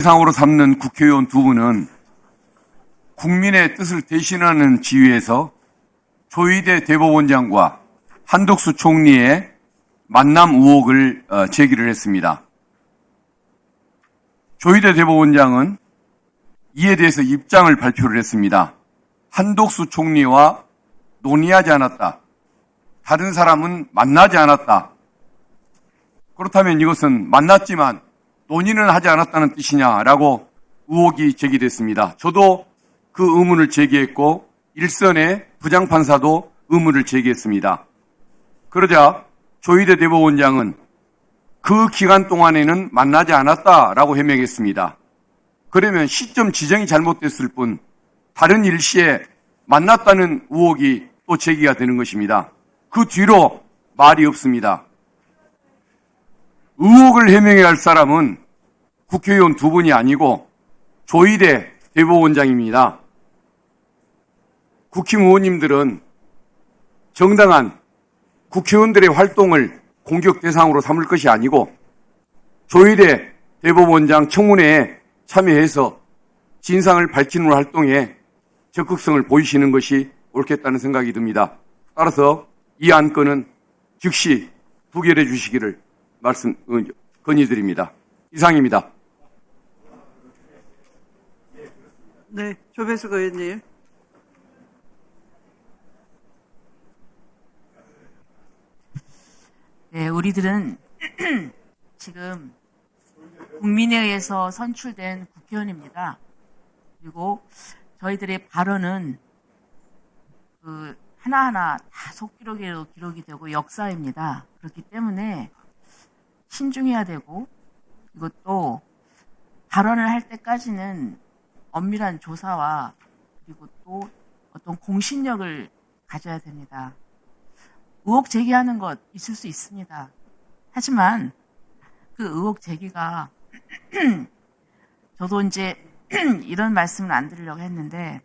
대상으로 삼는 국회의원 두 분은 국민의 뜻을 대신하는 지위에서 조희대 대법원장과 한덕수 총리의 만남 의혹을 제기를 했습니다. 조희대 대법원장은 이에 대해서 입장을 발표를 했습니다. 한덕수 총리와 논의하지 않았다. 다른 사람은 만나지 않았다. 그렇다면 이것은 만났지만 논의는 하지 않았다는 뜻이냐라고 의혹이 제기됐습니다. 저도 그 의문을 제기했고 일선의 부장판사도 의문을 제기했습니다. 그러자 조희대 대법원장은 그 기간 동안에는 만나지 않았다라고 해명했습니다. 그러면 시점 지정이 잘못됐을 뿐 다른 일시에 만났다는 의혹이 또 제기가 되는 것입니다. 그 뒤로 말이 없습니다. 의혹을 해명해야 할 사람은 국회의원 두 분이 아니고 조희대 대법원장입니다. 국힘 의원님들은 정당한 국회의원들의 활동을 공격 대상으로 삼을 것이 아니고 조희대 대법원장 청문회에 참여해서 진상을 밝히는 활동에 적극성을 보이시는 것이 옳겠다는 생각이 듭니다. 따라서 이 안건은 즉시 부결해 주시기를 건의드립니다. 이상입니다. 네, 조배숙 의원님. 네, 우리들은 지금 국민에 의해서 선출된 국회의원입니다. 그리고 저희들의 발언은 하나하나 다 속기록으로 기록이 되고 역사입니다. 그렇기 때문에 신중해야 되고 이것도 발언을 할 때까지는 엄밀한 조사와 그리고 또 어떤 공신력을 가져야 됩니다. 의혹 제기하는 것 있을 수 있습니다. 하지만 그 의혹 제기가 저도 이제 이런 말씀을 안 드리려고 했는데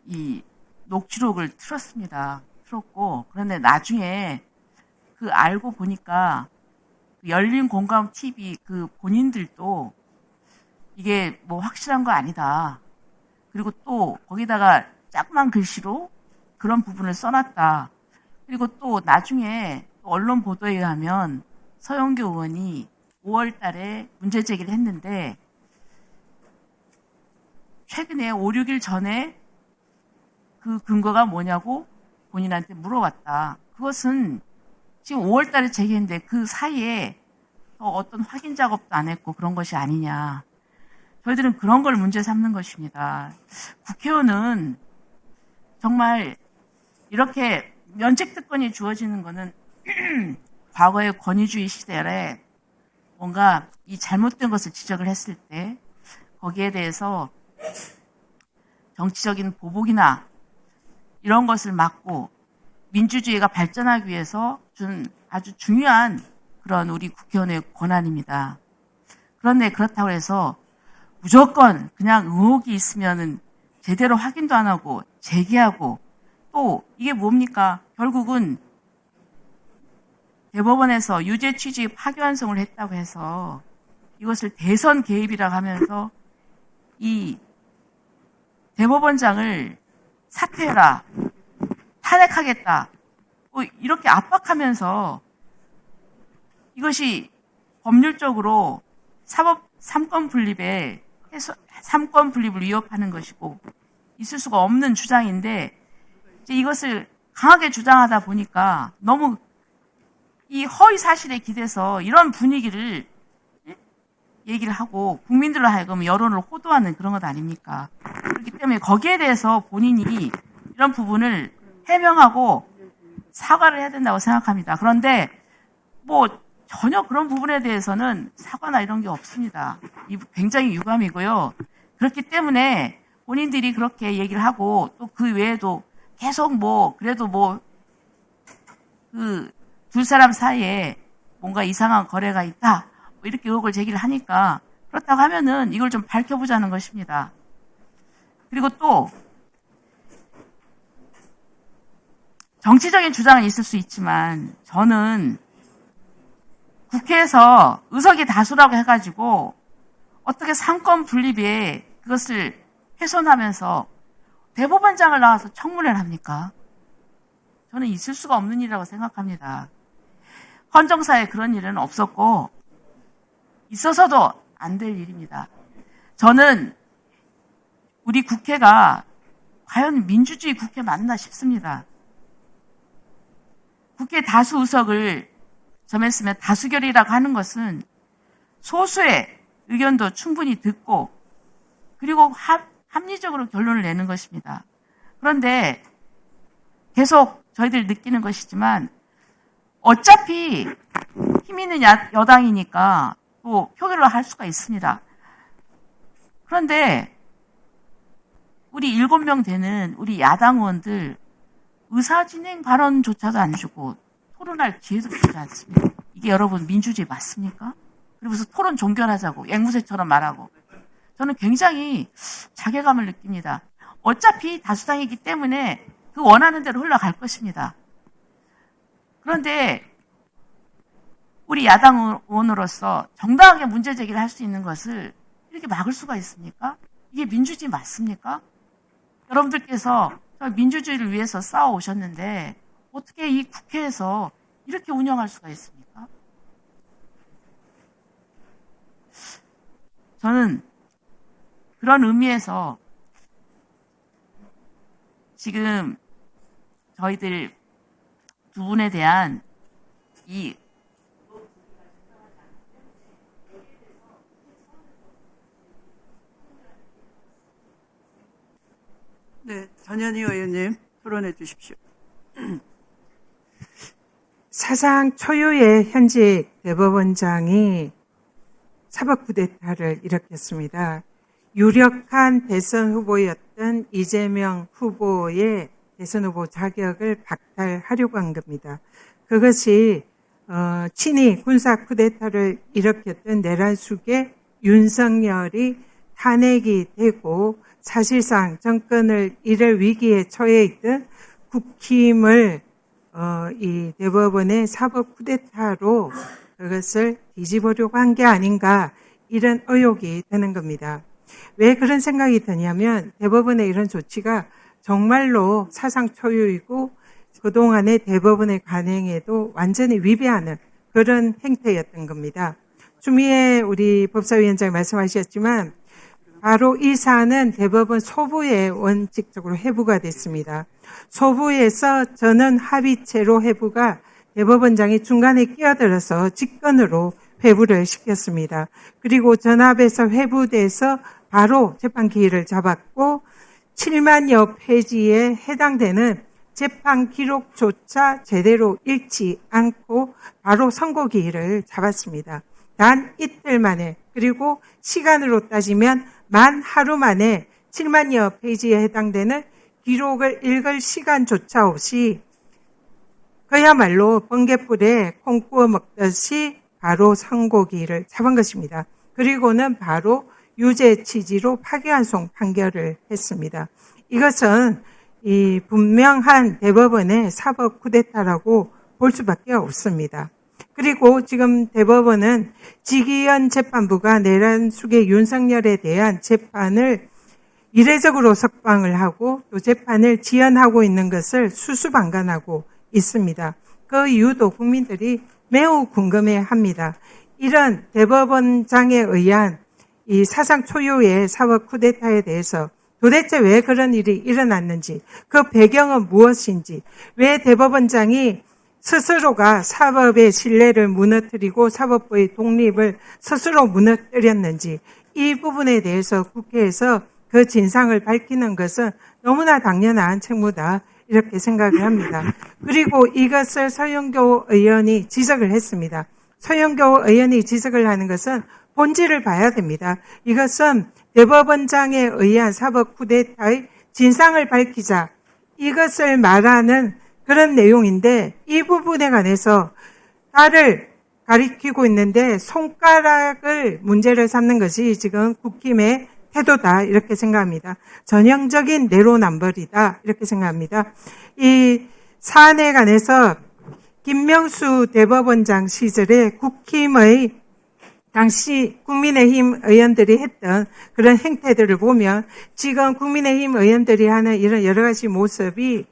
이 녹취록을 틀었습니다. 틀었고 그런데 나중에 그 알고 보니까 열린 공감 TV 그 본인들도 이게 뭐 확실한 거 아니다. 그리고 또 거기다가 조그만 글씨로 그런 부분을 써놨다. 그리고 또 나중에 언론 보도에 의하면 서영교 의원이 5월 달에 문제 제기를 했는데 최근에 5, 6일 전에 그 근거가 뭐냐고 본인한테 물어봤다. 그것은 지금 5월 달에 제기했는데 그 사이에 어떤 확인 작업도 안 했고 그런 것이 아니냐. 저희들은 그런 걸 문제 삼는 것입니다. 국회의원은 정말 이렇게 면책특권이 주어지는 것은 과거의 권위주의 시대에 뭔가 이 잘못된 것을 지적을 했을 때 거기에 대해서 정치적인 보복이나 이런 것을 막고 민주주의가 발전하기 위해서 준 아주 중요한 그런 우리 국회의원의 권한입니다. 그런데 그렇다고 해서 무조건 그냥 의혹이 있으면은 제대로 확인도 안 하고 제기하고 또 이게 뭡니까? 결국은 대법원에서 유죄 취지 파기환송을 했다고 해서 이것을 대선 개입이라고 하면서 이 대법원장을 사퇴해라, 탄핵하겠다, 이렇게 압박하면서 이것이 법률적으로 사법 3권 분립에 해서 3권 분립을 위협하는 것이고 있을 수가 없는 주장인데 이제 이것을 강하게 주장하다 보니까 너무 이 허위 사실에 기대서 이런 분위기를 얘기를 하고 국민들로 하여금 여론을 호도하는 그런 것 아닙니까? 그렇기 때문에 거기에 대해서 본인이 이런 부분을 해명하고 사과를 해야 된다고 생각합니다. 그런데 뭐 전혀 그런 부분에 대해서는 사과나 이런 게 없습니다. 굉장히 유감이고요. 그렇기 때문에 본인들이 그렇게 얘기를 하고 또 그 외에도 계속 그래도 그 두 사람 사이에 뭔가 이상한 거래가 있다. 이렇게 의혹을 제기를 하니까 그렇다고 하면은 이걸 좀 밝혀보자는 것입니다. 그리고 또 정치적인 주장은 있을 수 있지만 저는 국회에서 의석이 다수라고 해가지고 어떻게 삼권 분립에 그것을 훼손하면서 대법원장을 나와서 청문회를 합니까? 저는 있을 수가 없는 일이라고 생각합니다. 헌정사에 그런 일은 없었고 있어서도 안 될 일입니다. 저는 우리 국회가 과연 민주주의 국회 맞나 싶습니다. 국회 다수 의석을 점했으면 다수결이라고 하는 것은 소수의 의견도 충분히 듣고 그리고 합리적으로 결론을 내는 것입니다. 그런데 계속 저희들 느끼는 것이지만 어차피 힘 있는 여당이니까 또 표결로 할 수가 있습니다. 그런데 우리 7명 되는 우리 야당 의원들 의사진행 발언조차도 안 주고 토론할 기회도 주지 않습니다. 이게 여러분 민주주의 맞습니까? 그러면서 토론 종결하자고 앵무새처럼 말하고 저는 굉장히 자괴감을 느낍니다. 어차피 다수당이기 때문에 그 원하는 대로 흘러갈 것입니다. 그런데 우리 야당 의원으로서 정당하게 문제 제기를 할 수 있는 것을 이렇게 막을 수가 있습니까? 이게 민주주의 맞습니까? 여러분들께서 민주주의를 위해서 싸워오셨는데 어떻게 이 국회에서 이렇게 운영할 수가 있습니까? 저는 그런 의미에서 지금 저희들 두 분에 대한 이 네, 전현희 의원님 토론해 주십시오. 사상 초유의 현직 대법원장이 사법 쿠데타를 일으켰습니다. 유력한 대선 후보였던 이재명 후보의 대선 후보 자격을 박탈하려고 한 겁니다. 그것이 친위 군사 쿠데타를 일으켰던 내란숙의 윤석열이 탄핵이 되고 사실상 정권을 잃을 위기에 처해 있던 국힘을 이 대법원의 사법 쿠데타로 그것을 뒤집으려고 한 게 아닌가 이런 의혹이 드는 겁니다. 왜 그런 생각이 드냐면 대법원의 이런 조치가 정말로 사상 초유이고 그동안의 대법원의 관행에도 완전히 위배하는 그런 행태였던 겁니다. 추미애 우리 법사위원장이 말씀하셨지만 바로 이 사안은 대법원 소부에 원칙적으로 회부가 됐습니다. 소부에서 전원 합의체로 회부가 대법원장이 중간에 끼어들어서 직권으로 회부를 시켰습니다. 그리고 전합에서 회부돼서 바로 재판 기일을 잡았고 7만여 페이지에 해당되는 재판 기록조차 제대로 읽지 않고 바로 선고 기일을 잡았습니다. 단 이틀 만에 그리고 시간으로 따지면 만 하루 만에 7만여 페이지에 해당되는 기록을 읽을 시간조차 없이 그야말로 번갯불에 콩 구워 먹듯이 바로 선고기를 잡은 것입니다. 그리고는 바로 유죄 취지로 파기환송 판결을 했습니다. 이것은 이 분명한 대법원의 사법 쿠데타라고 볼 수밖에 없습니다. 그리고 지금 대법원은 지기현 재판부가 내란숙의 윤석열에 대한 재판을 이례적으로 석방을 하고 또 재판을 지연하고 있는 것을 수수방관하고 있습니다. 그 이유도 국민들이 매우 궁금해합니다. 이런 대법원장에 의한 이 사상 초유의 사법 쿠데타에 대해서 도대체 왜 그런 일이 일어났는지, 그 배경은 무엇인지, 왜 대법원장이 스스로가 사법의 신뢰를 무너뜨리고 사법부의 독립을 스스로 무너뜨렸는지 이 부분에 대해서 국회에서 그 진상을 밝히는 것은 너무나 당연한 책무다 이렇게 생각을 합니다. 그리고 이것을 서영교 의원이 지적을 했습니다. 서영교 의원이 지적을 하는 것은 본질을 봐야 됩니다. 이것은 대법원장에 의한 사법 쿠데타의 진상을 밝히자 이것을 말하는 그런 내용인데 이 부분에 관해서 달을 가리키고 있는데 손가락을 문제를 삼는 것이 지금 국힘의 태도다 이렇게 생각합니다. 전형적인 내로남불이다 이렇게 생각합니다. 이 사안에 관해서 김명수 대법원장 시절에 국힘의 당시 국민의힘 의원들이 했던 그런 행태들을 보면 지금 국민의힘 의원들이 하는 이런 여러 가지 모습이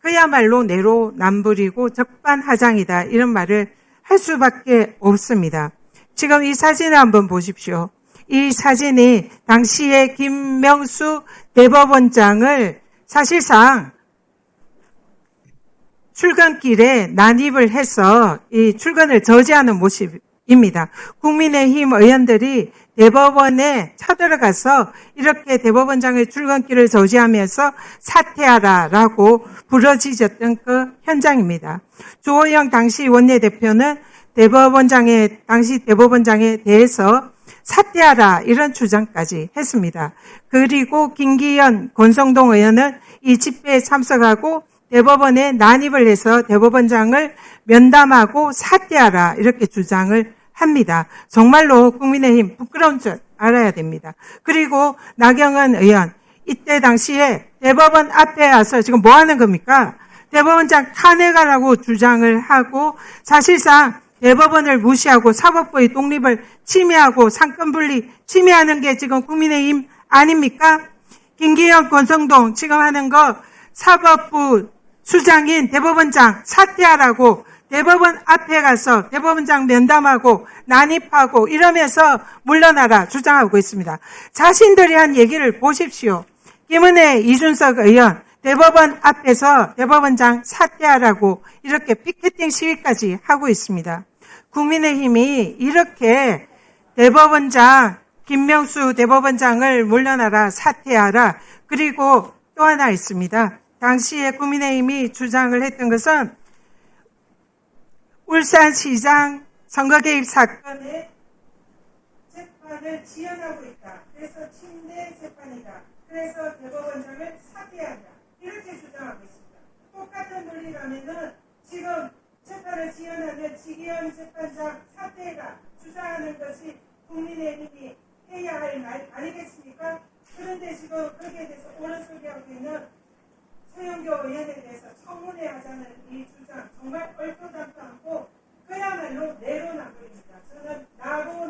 그야말로 내로남불이고 적반하장이다, 이런 말을 할 수밖에 없습니다. 지금 이 사진을 한번 보십시오. 이 사진이 당시에 김명수 대법원장을 사실상 출근길에 난입을 해서 이 출근을 저지하는 모습입니다. 국민의힘 의원들이 대법원에 쳐들어가서 이렇게 대법원장의 출근길을 저지하면서 사퇴하라라고 부르짖었던 그 현장입니다. 조호영 당시 원내대표는 당시 대법원장에 대해서 사퇴하라, 이런 주장까지 했습니다. 그리고 김기현, 권성동 의원은 이 집회에 참석하고 대법원에 난입을 해서 대법원장을 면담하고 사퇴하라, 이렇게 주장을 합니다. 정말로 국민의힘 부끄러운 줄 알아야 됩니다. 그리고 나경원 의원, 이때 당시에 대법원 앞에 와서 지금 뭐 하는 겁니까? 대법원장 탄핵하라고 주장을 하고 사실상 대법원을 무시하고 사법부의 독립을 침해하고 상권분리 침해하는 게 지금 국민의힘 아닙니까? 김기현, 권성동 지금 하는 거 사법부 수장인 대법원장 사퇴하라고 대법원 앞에 가서 대법원장 면담하고 난입하고 이러면서 물러나라 주장하고 있습니다. 자신들이 한 얘기를 보십시오. 김은혜, 이준석 의원 대법원 앞에서 대법원장 사퇴하라고 이렇게 피켓팅 시위까지 하고 있습니다. 국민의힘이 이렇게 대법원장, 김명수 대법원장을 물러나라, 사퇴하라, 그리고 또 하나 있습니다. 당시에 국민의힘이 주장을 했던 것은 울산시장 선거 개입 사건의 재판을 지연하고 있다. 그래서 침대 재판이다. 그래서 대법원장을 사퇴한다. 이렇게 주장하고 있습니다. 똑같은 논리라면은 지금 재판을 지연하는 지기현 재판장 사퇴가 주장하는 것이 국민의힘이 해야 할 말 아니겠습니까? 그런데 지금 거기에 대해서 오른쪽에 있는 서영교 의원에 대해서 청문회 하자는 이 주장 정말 얼토당토 않고 그야말로 내로남불입니다. 저는 나로